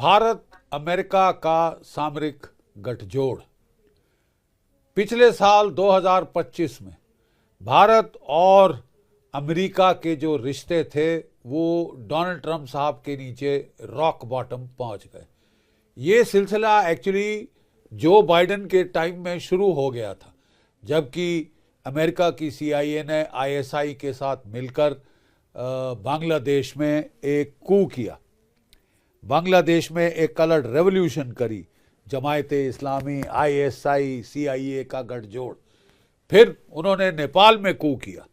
Bharat America का सामरिक गठजोड़ पिछले साल 2025 में भारत और अमेरिका के जो रिश्ते थे वो डोनाल्ड ट्रंप साहब के नीचे रॉक बॉटम पहुंच गए। ये सिलसिला एक्चुअली जो बाइडेन के टाइम में शुरू हो गया था, जबकि अमेरिका की CIA ने ISI के साथ मिलकर बांग्लादेश में एक कू किया, बांग्लादेश में एक कलर रेवोल्यूशन करी, जमायते इस्लामी, ISI, CIA का गठजोड़। फिर उन्होंने नेपाल में कू किया,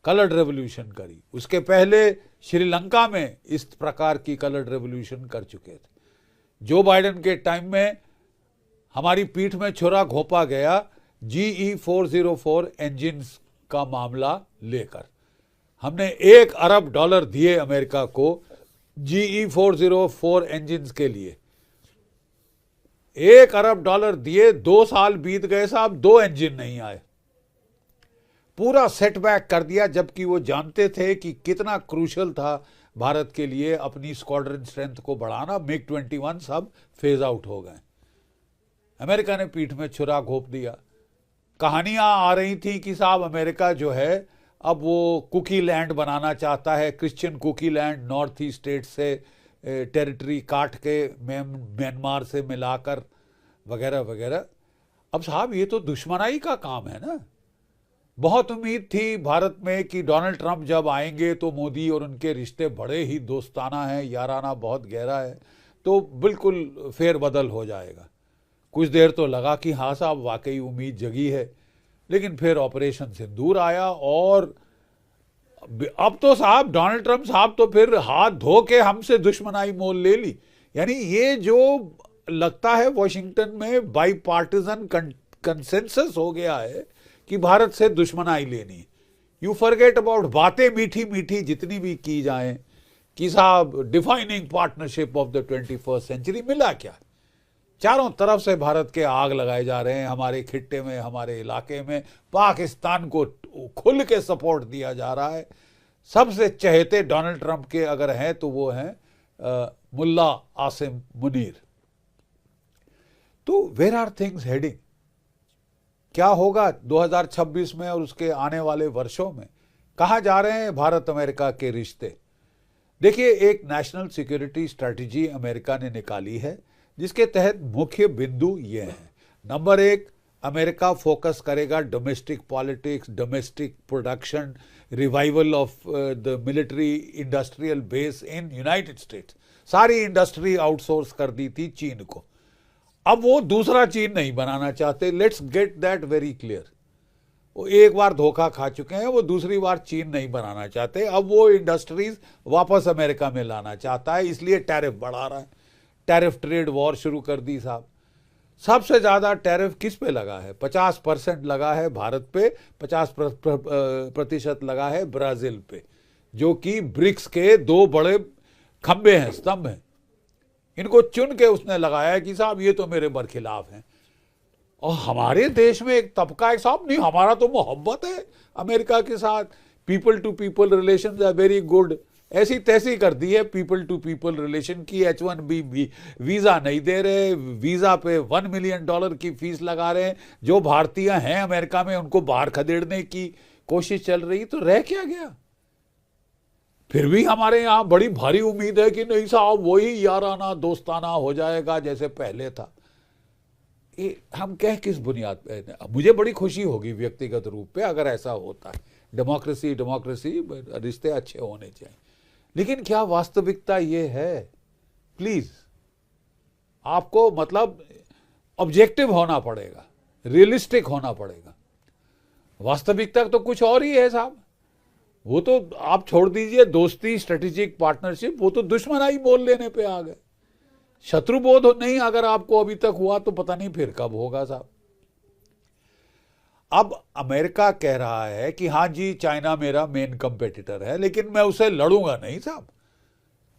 कलर रेवोल्यूशन करी। उसके पहले श्रीलंका में इस प्रकार की कलर रेवोल्यूशन कर चुके थे। जो बाइडेन के टाइम में हमारी पीठ में छुरा घोंपा गया GE-404 इंजिन का मामला लेकर। हमने $1 अरब दिए अमेरिका को GE-404 इंजिन के लिए। $1 अरब दिए, 2 साल बीत गए साहब, 2 इंजन नहीं आए। पूरा सेटबैक कर दिया, जबकि वो जानते थे कि कितना क्रूशल था भारत के लिए अपनी स्क्वाड्रन स्ट्रेंथ को बढ़ाना। MiG-21 सब फेज आउट हो गए। अमेरिका ने पीठ में छुरा घोंप दिया। कहानियां आ रही थी कि साहब अमेरिका जो है अब वो कुकी लैंड बनाना चाहता है, Christian Kuki land, north east state से टेरिटरी काट के म्यांमार से मिलाकर वगैरह वगैरह। अब साहब ये तो दुश्मनाई का काम है ना। बहुत उम्मीद थी भारत में कि डोनाल्ड ट्रंप जब आएंगे तो मोदी और उनके रिश्ते बड़े ही दोस्ताना हैं, याराना बहुत गहरा है, तो बिल्कुल फेरबदल हो जाएगा। कुछ देर तो लगा कि हाँ साहब वाकई उम्मीद जगी है, लेकिन फिर ऑपरेशन सिंदूर आया और अब तो साहब डोनाल्ड ट्रंप साहब तो फिर हाथ धो के हमसे दुश्मनाई मोल ले ली। यानी ये जो लगता है वॉशिंगटन में बाई पार्टिजन कंसेंसस हो गया है कि भारत से दुश्मनाई लेनी। यू फॉरगेट अबाउट बातें मीठी मीठी जितनी भी की जाएं कि साहब defining partnership of the 21st century, मिला क्या? चारों तरफ से भारत के आग लगाए जा रहे हैं। हमारे खिट्टे में, हमारे इलाके में पाकिस्तान को खुल के सपोर्ट दिया जा रहा है। सबसे चहेते डोनाल्ड ट्रंप के अगर हैं तो वो हैं मुल्ला आसिम मुनीर। तो वेयर आर थिंग्स हेडिंग? क्या होगा 2026 में और उसके आने वाले वर्षों में? कहाँ जा रहे हैं भारत अमेरिका के रिश्ते? देखिए, एक नेशनल सिक्योरिटी स्ट्रैटेजी अमेरिका ने निकाली है, जिसके तहत मुख्य बिंदु ये हैं। नंबर 1, अमेरिका फोकस करेगा domestic politics, domestic production, revival of the military industrial base in United states. सारी इंडस्ट्री आउटसोर्स कर दी थी चीन को। अब वो दूसरा चीन नहीं बनाना चाहते। Let's get that very clear. वो एक बार धोखा खा चुके हैं, वो दूसरी बार चीन नहीं बनाना चाहते। अब वो इंडस्ट्रीज वापस अमेरिका में लाना चाहता है, इसलिए टैरिफ बढ़ा रहा है। टैरिफ ट्रेड वॉर शुरू कर दी साहब। सबसे ज्यादा टैरिफ किस पे लगा है? 50% लगा है भारत पे, 50% लगा है ब्राजील पे, जो कि ब्रिक्स के 2 बड़े खंबे हैं, स्तंभ हैं। इनको चुन के उसने लगाया कि साहब ये तो मेरे बरखिलाफ हैं। और हमारे देश में एक तबका है साहब, नहीं हमारा तो मोहब्बत है अमेरिका के साथ, people to people relation are very good. ऐसी तैसी कर दी है पीपल टू पीपल रिलेशन की। H-1B वीजा नहीं दे रहे, वीजा पे $1 मिलियन की फीस लगा रहे हैं। जो भारतीय हैं अमेरिका में उनको बाहर खदेड़ने की कोशिश चल रही। तो रह क्या गया? फिर भी हमारे यहाँ बड़ी भारी उम्मीद है कि नहीं साहब वही याराना दोस्ताना हो जाएगा जैसे पहले था। हम कह किस बुनियाद पे? मुझे बड़ी खुशी होगी व्यक्तिगत रूप पे अगर ऐसा होता है। डेमोक्रेसी रिश्ते अच्छे होने चाहिए, लेकिन क्या वास्तविकता ये है? प्लीज आपको मतलब ऑब्जेक्टिव होना पड़ेगा, रियलिस्टिक होना पड़ेगा। वास्तविकता तो कुछ और ही है साहब। वो तो आप छोड़ दीजिए दोस्ती, स्ट्रेटेजिक पार्टनरशिप, वो तो दुश्मनाई मोल लेने पे आ गए। शत्रुबोध नहीं अगर आपको अभी तक हुआ तो पता नहीं फिर कब होगा साहब। अब अमेरिका कह रहा है कि हाँ जी चाइना मेरा मेन कंपेटिटर है, लेकिन मैं उसे लड़ूंगा नहीं साहब।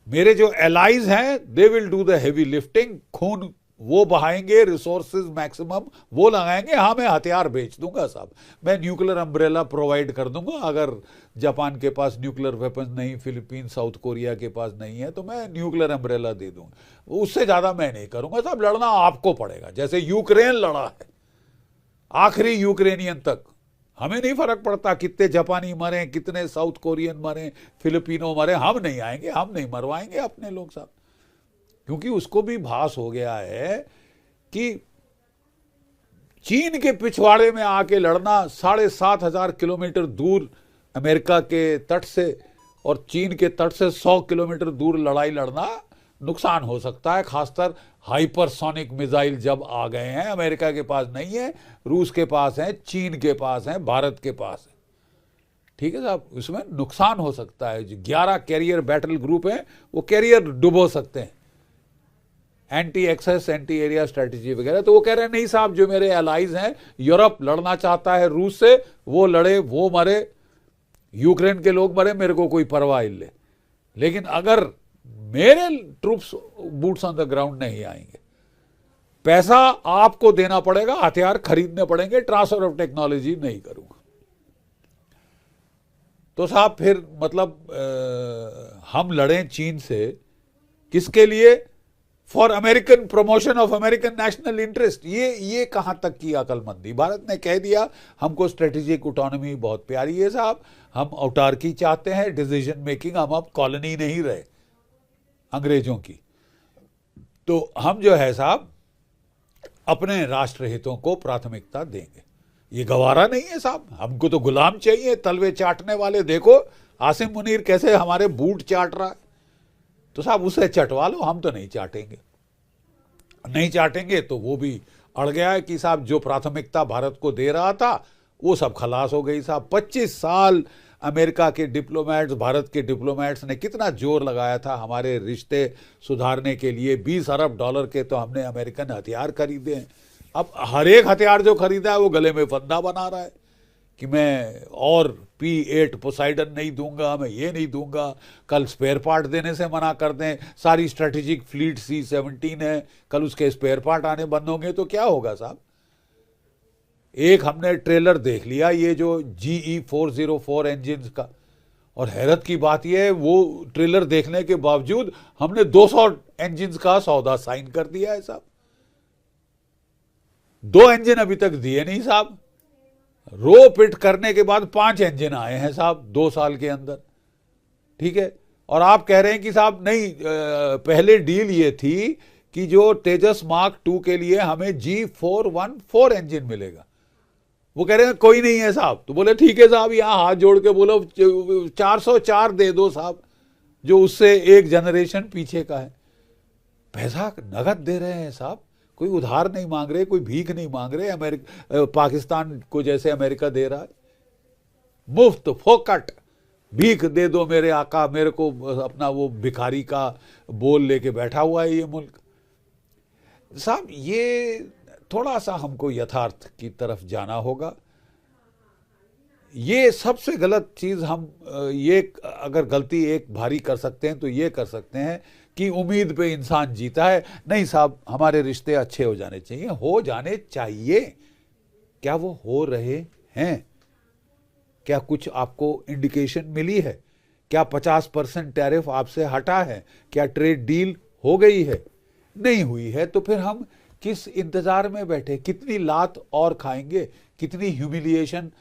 मेरे जो एलाइज हैं they will do the heavy lifting, खून वो बहाएंगे, रिसोर्सेज मैक्सिमम वो लगाएंगे। हाँ, मैं हथियार बेच दूंगा साहब, मैं न्यूक्लियर अम्ब्रेला प्रोवाइड कर दूंगा। अगर जापान के पास न्यूक्लियर वेपन्स नहीं, फिलीपीन, साउथ कोरिया के पास नहीं है, तो मैं न्यूक्लियर अम्ब्रेला दे दूंगा। उससे ज़्यादा मैं नहीं करूंगा साहब। लड़ना आपको पड़ेगा, जैसे यूक्रेन लड़ा है आखिरी यूक्रेनियन तक। हमें नहीं फर्क पड़ता कितने जापानी मरे, कितने साउथ कोरियन मरे, फिलिपिनो मरे, हम नहीं आएंगे, हम नहीं मरवाएंगे अपने लोग साहब। क्योंकि उसको भी भास हो गया है कि चीन के पिछवाड़े में आके लड़ना 7,500 किलोमीटर दूर अमेरिका के तट से और चीन के तट से 100 किलोमीटर दूर लड़ाई लड़ना नुकसान हो सकता है। खासकर हाइपरसोनिक मिसाइल जब आ गए हैं, अमेरिका के पास नहीं है, रूस के पास है, चीन के पास है, भारत के पास है। ठीक है साहब, उसमें नुकसान हो सकता है। जो 11 कैरियर बैटल ग्रुप हैं, वो कैरियर डुबो सकते हैं, anti access, anti area strategy वगैरह। तो वो कह रहे हैं नहीं साहब, जो मेरे एलाइज हैं, यूरोप लड़ना चाहता है रूस से, वो लड़े, वो मरे, यूक्रेन के लोग मरे, मेरे को कोई परवाह नहीं। लेकिन अगर मेरे troops boots on the ground नहीं आएंगे, पैसा आपको देना पड़ेगा, हथियार खरीदने पड़ेंगे, ट्रांसफर ऑफ टेक्नोलॉजी नहीं करूंगा। तो साहब फिर मतलब हम लड़ें चीन से किसके लिए? For American promotion of American national interest. ये कहां तक की अकलमंदी? भारत ने कह दिया हमको स्ट्रेटेजिक ऑटोनॉमी बहुत प्यारी है साहब, हम औटार्की चाहते हैं, डिसीजन मेकिंग, हम अब कॉलोनी नहीं रहे अंग्रेजों की। तो हम जो है साहब अपने राष्ट्र हितों को प्राथमिकता देंगे। ये गवारा नहीं है साहब, हमको तो गुलाम चाहिए, तलवे चाटने वाले। देखो आसिम मुनीर कैसे हमारे बूट चाट रहा है, तो साहब उसे चटवा लो, हम तो नहीं चाटेंगे। नहीं चाटेंगे तो वो भी अड़ गया है कि साहब जो प्राथमिकता भारत को दे रहा था वो सब खलास हो गई साहब। 25 साल अमेरिका के डिप्लोमेट्स, भारत के डिप्लोमेट्स ने कितना जोर लगाया था हमारे रिश्ते सुधारने के लिए। $20 अरब के तो हमने अमेरिकन हथियार खरीदे हैं। अब हर एक हथियार जो खरीदा है वो गले में फंदा बना रहा है कि मैं और P-8 पोसाइडन नहीं दूंगा, मैं ये नहीं दूंगा, कल स्पेयर पार्ट देने से मना कर दें। सारी स्ट्रेटेजिक फ्लीट C-17 है, कल उसके स्पेयर पार्ट आने बंद होंगे तो क्या होगा साहब? एक हमने ट्रेलर देख लिया ये जो GE-404 इंजन का, और हैरत की बात यह है वो ट्रेलर देखने के बावजूद हमने 200 इंजन का सौदा साइन कर दिया है साहब। 2 इंजन अभी तक दिए नहीं साहब। रो पिट करने के बाद 5 इंजन आए हैं साहब 2 साल के अंदर। ठीक है, और आप कह रहे हैं कि साहब नहीं, पहले डील ये थी कि जो तेजस मार्क 2 के लिए हमें G414 इंजन मिलेगा। वो कह रहे हैं कोई नहीं है साहब। तो बोले ठीक है साहब, यहां हाथ जोड़ के बोलो 404 दे दो साहब, जो उससे एक जनरेशन पीछे का है। पैसा नगद दे रहे हैं साहब, कोई उधार नहीं मांग रहे, कोई भीख नहीं मांग रहे। अमेरिका पाकिस्तान को जैसे अमेरिका दे रहा है, मुफ्त फोकट भीख दे दो मेरे आका, मेरे को अपना वो भिखारी का बोल लेके बैठा हुआ है ये मुल्क। साहब ये थोड़ा सा हमको यथार्थ की तरफ जाना होगा। ये सबसे गलत चीज हम ये अगर गलती एक भारी कर सकते हैं तो ये कर सकते हैं कि उम्मीद पे इंसान जीता है। नहीं साहब, हमारे रिश्ते अच्छे हो जाने चाहिए, हो जाने चाहिए। क्या वो हो रहे हैं? क्या कुछ आपको इंडिकेशन मिली है? क्या 50% टैरिफ आपसे हटा है? क्या ट्रेड डील हो गई है? नहीं हुई है तो फिर हम किस इंतजार में बैठे? कितनी लात और खाएंगे? कितनी ह्यूमिलिएशन